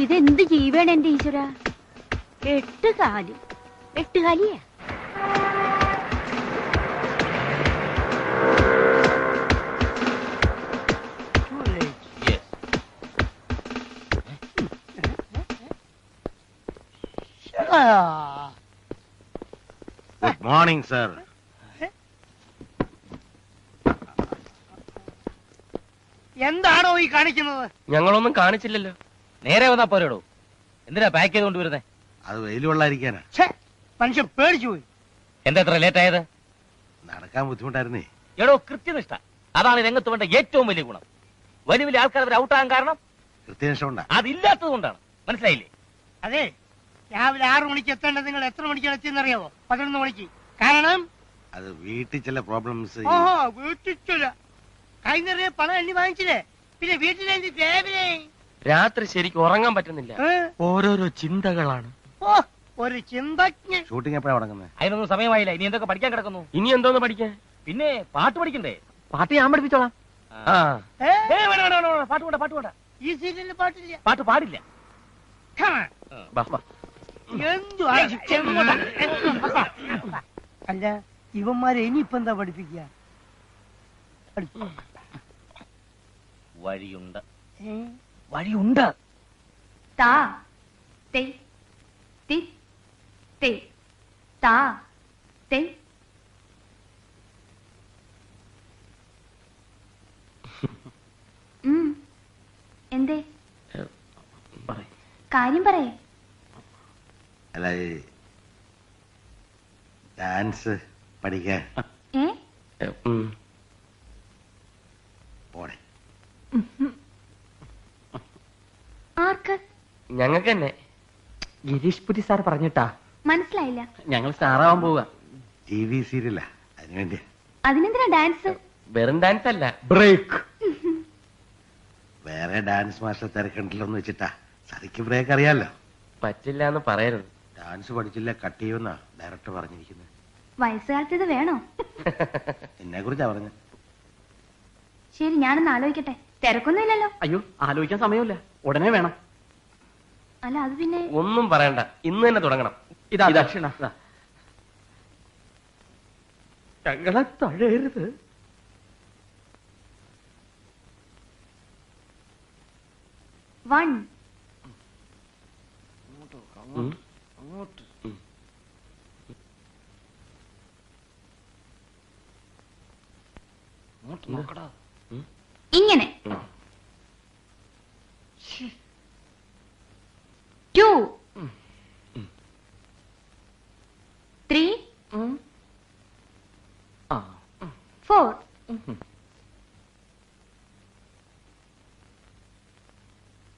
ഇതെന്ത് ജീവേണ് എന്റെ ഈശ്വര? 8 കാല് 8 കാലിയാ. Good morning sir. എന്താണോ ഈ കാണിക്കുന്നത്? ഞങ്ങളൊന്നും കാണിച്ചില്ലല്ലോ. നേരെ വന്നാ പോരടോ. എന്തിനാ പാക്ക് ചെയ്തോണ്ട് വരുന്നേ? അത് വെയിൽ കൊള്ളാതിരിക്കാനാ. മനുഷ്യൻ പേടിച്ചു പോയി. എന്താ എത്ര ലേറ്റ് ആയത്? നടക്കാൻ ബുദ്ധിമുട്ടായിരുന്നേ. എടോ, കൃത്യനിഷ്ഠ അതാണ് രംഗത്ത് വേണ്ട ഏറ്റവും വലിയ ഗുണം. വലിയ വലിയ ആൾക്കാർ അവർ ഔട്ടാകാൻ കാരണം കൃത്യനിഷ്ഠ ഉണ്ടാ. അതില്ലാത്തത് കൊണ്ടാണ്. മനസ്സിലായില്ലേ? അതെ, രാവിലെ 6 മണിക്ക് എത്തേണ്ടത് നിങ്ങൾ എത്ര മണിക്കാണ് എത്തിയെന്നറിയാവോ? 11 മണിക്ക്. കാരണം അത് വീട്ടിൽ ചില പ്രോബ്ലംസ്. ഓഹോ, വീട്ടിൽ ചില കൈ നിറയെ പണം എണ്ണി വാങ്ങിച്ചില്ലേ? പിന്നെ വീട്ടിലെന്ത് രാവിലെ? രാത്രി ശരിക്കും ഉറങ്ങാൻ പറ്റുന്നില്ല. ഓരോരോ ചിന്തകളാണ്. ഓ, ഒരു ചിന്തജ്ഞ. ഷൂട്ടിംഗ് എപ്പോഴാണ് തുടങ്ങുന്നത്? അതിനൊന്നും സമയമായില്ല. ഇനി എന്തൊക്കെ പഠിക്കാൻ കിടക്കുന്നു? ഇനി എന്തോന്ന് പഠിക്കാൻ? പിന്നെ പാട്ട് പഠിക്കണ്ടേ? പാട്ട് ഞാൻ പഠിപ്പിച്ചോളാം. പാട്ട് വേണ്ട, പാട്ട് വേണ്ട. ഈ സീരിയലിൽ പാട്ടില്ല. പാട്ട് പാടില്ല. എന്തു അല്ല, ഇവന്മാരെ ഇനിയിപ്പോ എന്താ പഠിപ്പിക്കുക? വഴിയുണ്ട്, വഴിയുണ്ട്. താ തേ തി തേ താ തേ. എന്തേ? കാര്യം പറയേ. അല്ല, ഡാൻസ് പഠിക്കാൻ. പോടെ. ആർക്ക്? ഞങ്ങൾക്ക് തന്നെ. ഗിരീഷ് പുരി സാർ പറഞ്ഞിട്ടാ. മനസ്സിലായില്ല. ഞങ്ങൾ സ്റ്റാറാവാൻ പോവുക. TV സീരിയലാ, അതിനുവേണ്ടി. അതിനെന്തിനാ ഡാൻസ്? വെറും ഡാൻസ് അല്ല, ബ്രേക്ക്. വേറെ ഡാൻസ് മാസ്റ്റർ തിരക്കണ്ടല്ലോ എന്ന് വെച്ചിട്ടാ. സരിക്ക് ബ്രേക്ക് അറിയാലോ. പറ്റില്ല എന്ന് പറയരുത്. ഡാൻസ് പഠിച്ചില്ല കട്ട് ചെയ്യുമെന്നാ ഡയറക്ടർ പറഞ്ഞിരിക്കുന്നത്. വയസ്സുകാലത്ത് ഇത് വേണോ? എന്നെ കുറിച്ചാ പറഞ്ഞ. ശരി, ഞാനൊന്ന് ആലോചിക്കട്ടെ. തിരക്കൊന്നുമില്ലല്ലോ. അയ്യോ, ആലോചിക്കാൻ സമയമില്ല, ഉടനെ വേണം. അല്ല, അത് പിന്നെ ഒന്നും പറയണ്ട, ഇന്ന് തന്നെ തുടങ്ങണം. ഇതാ ദക്ഷിണ. ഞങ്ങളെ തഴയരുത്. വൺ ഇങ്ങനെ. 2 3 4.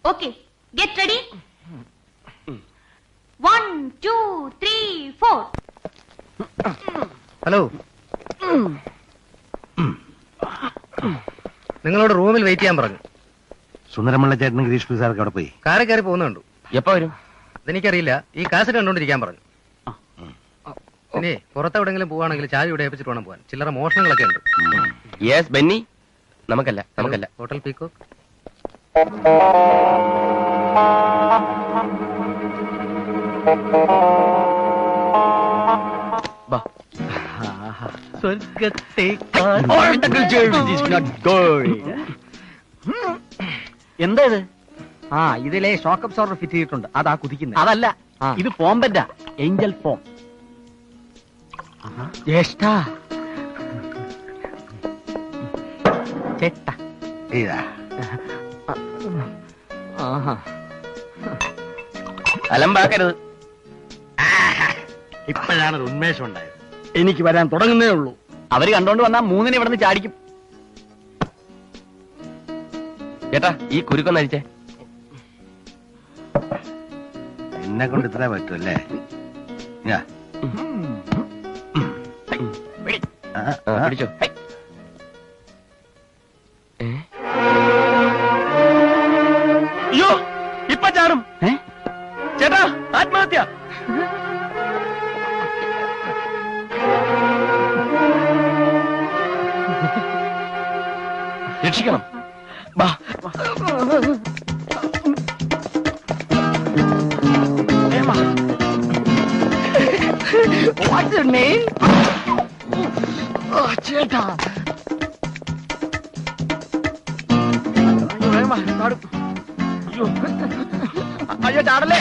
Okay, get ready. 1 2 3 4. ഹലോ, നിങ്ങളോട് റൂമിൽ വെയിറ്റ് ചെയ്യാൻ പറഞ്ഞു. സുന്ദരമുള്ള ചേട്ടനും ഗിരീഷ് പുരി സാർക്ക് അവിടെ പോയി. കാറെ കയറി പോകുന്നുണ്ടോ? എപ്പോ വരും? അതെനിക്കറിയില്ല. ഈ കാസറ്റ് കണ്ടോണ്ടിരിക്കാൻ പറഞ്ഞു. ഇനി പുറത്തെവിടെങ്കിലും പോവാണെങ്കിൽ ചായ ഇവിടെ ഏൽപ്പിച്ചിട്ട് വേണം പോവാൻ. ചില്ലറ മോഷണങ്ങളൊക്കെ ഉണ്ട്. യെസ് ബെന്നി. നമുക്കല്ല. Hotel peacock. എന്താ ഇത്? ഇതിലെ ഷോക്ക് അബ്സോർബർ ഫിറ്റ് ചെയ്തിട്ടുണ്ട്. അതാ കുതിക്കുന്നത്. അതല്ല, ഇത് പോംബന്റെ ഏഞ്ചൽ ഫോം. ജ്യേഷ്ഠ ചേട്ട ഇതാ അലമ്പാക്കരുത്. ഇപ്പോഴാണ് ഒരു ഉന്മേഷം ഉണ്ടായത്. എനിക്ക് വരാൻ തുടങ്ങുന്നേ ഉള്ളൂ. അവര് കണ്ടോണ്ട് വന്നാ 3-ന് ഇവിടുന്ന് ചാടിക്കും. ചേട്ടാ, ഈ കുരുക്കൊന്ന് അഴിച്ചേ. എന്നെ കൊണ്ട് ഇത്ര പറ്റുമല്ലേ? പിടിച്ചോ. അയ്യോ, ഇപ്പൊ ചാടും. ചേട്ടാ, ആത്മഹത്യ. രക്ഷിക്കണം. What's your name? ചേട്ടാ അയ്യോ ചാടല്ലേ.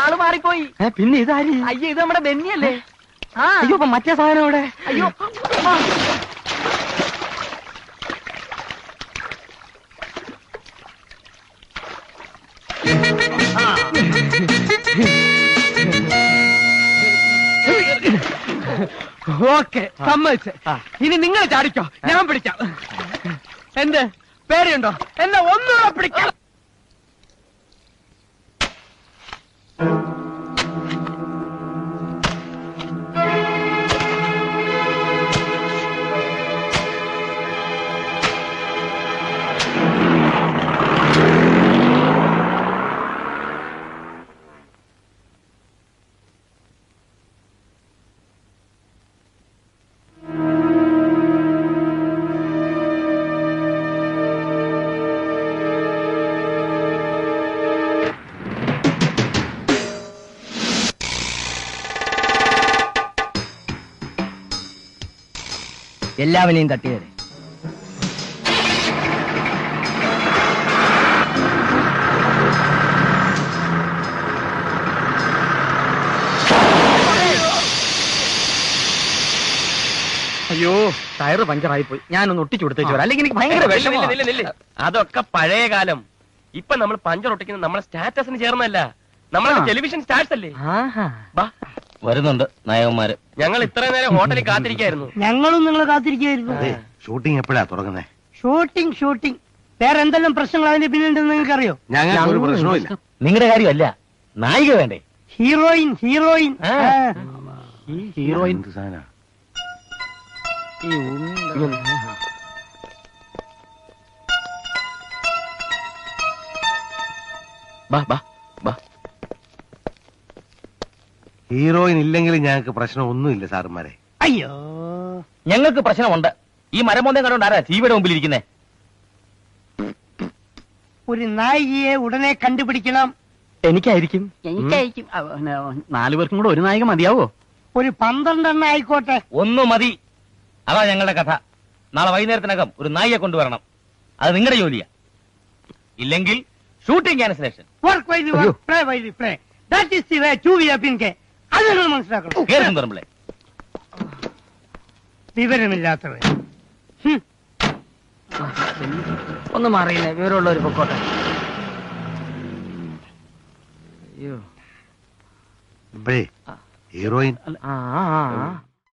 ആള് മാറിപ്പോയി. പിന്നെ ഇതാര്? അയ്യോ ഇത് നമ്മുടെ ബെന്നിയല്ലേ? അയ്യോ അപ്പൊ മറ്റേ സാധനം അവിടെ. അയ്യോ ഓക്കെ സമ്മതിച്ച്. ഇനി നിങ്ങൾ ചാടിക്കോ, ഞാൻ പിടിക്കാം. എന്ത് പേടിയുണ്ടോ? എന്നാ ഒന്നുകൂടെ പിടിക്കാം. എല്ലാവനെയും തട്ടിയത്. അയ്യോ ടയറ് പഞ്ചറായി പോയി. ഞാനൊന്ന് ഒട്ടിച്ചു കൊടുത്തേച്ചു അല്ലെങ്കിൽ എനിക്ക് ഭയങ്കര വിഷമം. അതൊക്കെ പഴയ കാലം. ഇപ്പൊ നമ്മൾ പഞ്ചർ ഒട്ടിക്കുന്നത് നമ്മളെ സ്റ്റാറ്റസിന് ചേർന്നല്ല. നമ്മളെ ടെലിവിഷൻ സ്റ്റാർസ് അല്ലേ. വരുന്നുണ്ട് നായകന്മാര്. ഞങ്ങൾ ഇത്രയും നേരം ഹോട്ടലിൽ കാത്തിരിക്കായിരുന്നു. ഞങ്ങളും നിങ്ങളെ കാത്തിരിക്കായിരുന്നു. ഷൂട്ടിംഗ് എപ്പോഴാ തുടങ്ങുന്നേ? ഷൂട്ടിംഗ് വേറെ എന്തെല്ലാം പ്രശ്നങ്ങൾ അതിന്റെ പിന്നിലുണ്ടെന്ന് നിങ്ങൾക്ക് അറിയോ? ഞങ്ങൾക്ക് ഒരു പ്രശ്നവും ഇല്ല. നിങ്ങളുടെ കാര്യമല്ല, നായിക വേണ്ടേ? ഹീറോയിൻ ഹീറോയിൻ എന്ത് സാധനാ? ഹീറോയിൻ ഇല്ലെങ്കിൽ ഞങ്ങൾക്ക് പ്രശ്നമൊന്നുമില്ല സാറുമാരെ. അയ്യോ ഞങ്ങൾക്ക് പ്രശ്നമുണ്ട്. ഈ മരമോന്തം കണ്ടോണ്ട് ആരാ ടിവിയുടെ മുമ്പിൽ ഇരിക്കുന്നേ? ഒരു നായികയെ ഉടനെ കണ്ടുപിടിക്കണം. എനിക്കായിരിക്കും. 4 പേർക്കും കൂടെ ഒരു നായിക മതിയാവോ? ഒരു 12 ആയിക്കോട്ടെ. ഒന്നു മതി. അതാ ഞങ്ങളുടെ കഥ. നാളെ വൈകുന്നേരത്തിനകം ഒരു നായികയെ കൊണ്ടുവരണം. അത് നിങ്ങളുടെ ജോലിയാ. ഇല്ലെങ്കിൽ shooting cancellation. Work while work, play while play. That is the way to be up in K. അത് നിങ്ങൾ മനസ്സിലാക്കണം. കേറും പറമ്പിളെ. വിവരമില്ലാത്തവർ. ഒന്നും മാറിയില്ല. വിവരമുള്ളവർ പൊക്കോട്ടെ. ഇപ്പോഴേ ഹീറോയിൻ ആ